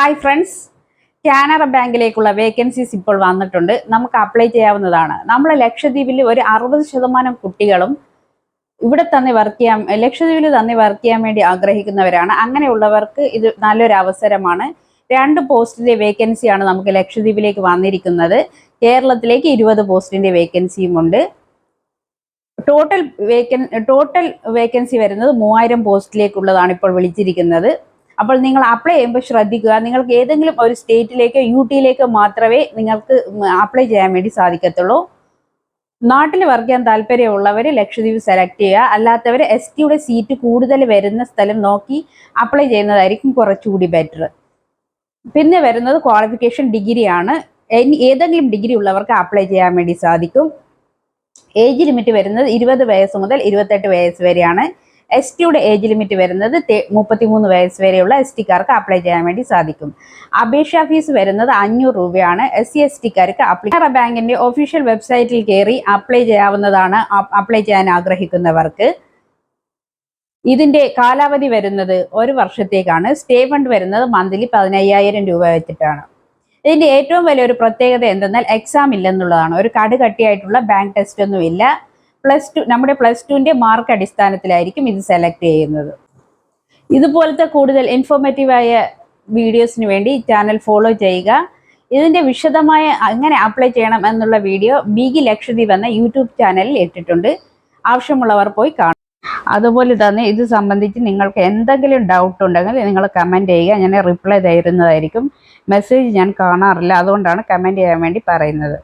Hi friends, Canara ബാങ്കിലേക്കുള്ള vacancies ഇപ്പോൾ വന്നിട്ടുണ്ട്. നമുക്ക് അപ്ലൈ ചെയ്യാവുന്നതാണ്. നമ്മൾ ലക്ഷദ്വീപിൽ ഒരു 60% കുട്ടികളും ഇവിടെ തന്നെ ലക്ഷദ്വീപിൽ തന്നെ വർക്ക് ചെയ്യാൻ വേണ്ടി ആഗ്രഹിക്കുന്നവരാണ്. അങ്ങനെയുള്ളവർക്ക് ഇത് നല്ലൊരു അവസരമാണ്. 2 പോസ്റ്റിന്റെ വേക്കൻസിയാണ് നമുക്ക് ലക്ഷദ്വീപിലേക്ക് വന്നിരിക്കുന്നത്. കേരളത്തിലേക്ക് 20 പോസ്റ്റിന്റെ വേക്കൻസിയും ഉണ്ട്. ടോട്ടൽ വേക്കൻസി വരുന്നത് 3000 പോസ്റ്റിലേക്കുള്ളതാണ് ഇപ്പോൾ വിളിച്ചിരിക്കുന്നത്. അപ്പോൾ നിങ്ങൾ അപ്ലൈ ചെയ്യുമ്പോൾ ശ്രദ്ധിക്കുക, നിങ്ങൾക്ക് ഏതെങ്കിലും ഒരു സ്റ്റേറ്റിലേക്കോ യുടിയിലേക്കോ മാത്രമേ നിങ്ങൾക്ക് അപ്ലൈ ചെയ്യാൻ വേണ്ടി സാധിക്കത്തുള്ളൂ. നാട്ടിൽ വർക്ക് ചെയ്യാൻ താല്പര്യമുള്ളവർ ലക്ഷദ്വീപ് സെലക്ട് ചെയ്യുക. അല്ലാത്തവർ STയുടെ സീറ്റ് കൂടുതൽ വരുന്ന സ്ഥലം നോക്കി അപ്ലൈ ചെയ്യുന്നതായിരിക്കും കുറച്ചുകൂടി ബെറ്റർ. പിന്നെ വരുന്നത് ക്വാളിഫിക്കേഷൻ ഡിഗ്രിയാണ്. ഏതെങ്കിലും ഡിഗ്രി ഉള്ളവർക്ക് അപ്ലൈ ചെയ്യാൻ വേണ്ടി സാധിക്കും. ഏജ് ലിമിറ്റ് വരുന്നത് 20 വയസ്സ് മുതൽ 28 വയസ്സ് വരെയാണ്. STയുടെ ഏജ് ലിമിറ്റ് വരുന്നത് 33 വയസ്സ് വരെയുള്ള STക്കാർക്ക് അപ്ലൈ ചെയ്യാൻ വേണ്ടി സാധിക്കും. അപേക്ഷാ ഫീസ് വരുന്നത് 500 രൂപയാണ്. SC/STക്കാർക്ക് കാനറ ബാങ്കിന്റെ ഒഫീഷ്യൽ വെബ്സൈറ്റിൽ കയറി അപ്ലൈ ചെയ്യാവുന്നതാണ്. അപ്ലൈ ചെയ്യാൻ ആഗ്രഹിക്കുന്നവർക്ക് ഇതിന്റെ കാലാവധി വരുന്നത് 1 വർഷത്തേക്കാണ്. സ്റ്റേ ഫണ്ട് വരുന്നത് മന്ത്ലി 15000 രൂപ വെച്ചിട്ടാണ്. ഇതിന്റെ ഏറ്റവും വലിയൊരു പ്രത്യേകത എന്തെന്നാൽ എക്സാം ഇല്ലെന്നുള്ളതാണ്. ഒരു കടുകട്ടിയായിട്ടുള്ള ബാങ്ക് ടെസ്റ്റ് ഒന്നും ഇല്ല. നമ്മുടെ +2ന്റെ മാർക്ക് അടിസ്ഥാനത്തിലായിരിക്കും ഇത് സെലക്ട് ചെയ്യുന്നത്. ഇതുപോലത്തെ കൂടുതൽ ഇൻഫോർമേറ്റീവായ വീഡിയോസിന് വേണ്ടി ചാനൽ ഫോളോ ചെയ്യുക. ഇതിന്റെ വിശദമായ എങ്ങനെ അപ്ലൈ ചെയ്യണം എന്നുള്ള വീഡിയോ ബിഗി ലക്ഷദ്വീപ് എന്ന യൂട്യൂബ് ചാനലിൽ ഇട്ടിട്ടുണ്ട്. ആവശ്യമുള്ളവർ പോയി കാണും. അതുപോലെ തന്നെ ഇത് സംബന്ധിച്ച് നിങ്ങൾക്ക് എന്തെങ്കിലും ഡൗട്ട് ഉണ്ടെങ്കിൽ നിങ്ങൾ കമൻറ്റ് ചെയ്യുക. ഞാൻ റിപ്ലൈ തരുന്നതായിരിക്കും. മെസ്സേജ് ഞാൻ കാണാറില്ല, അതുകൊണ്ടാണ് കമൻറ്റ് ചെയ്യാൻ വേണ്ടി പറയുന്നത്.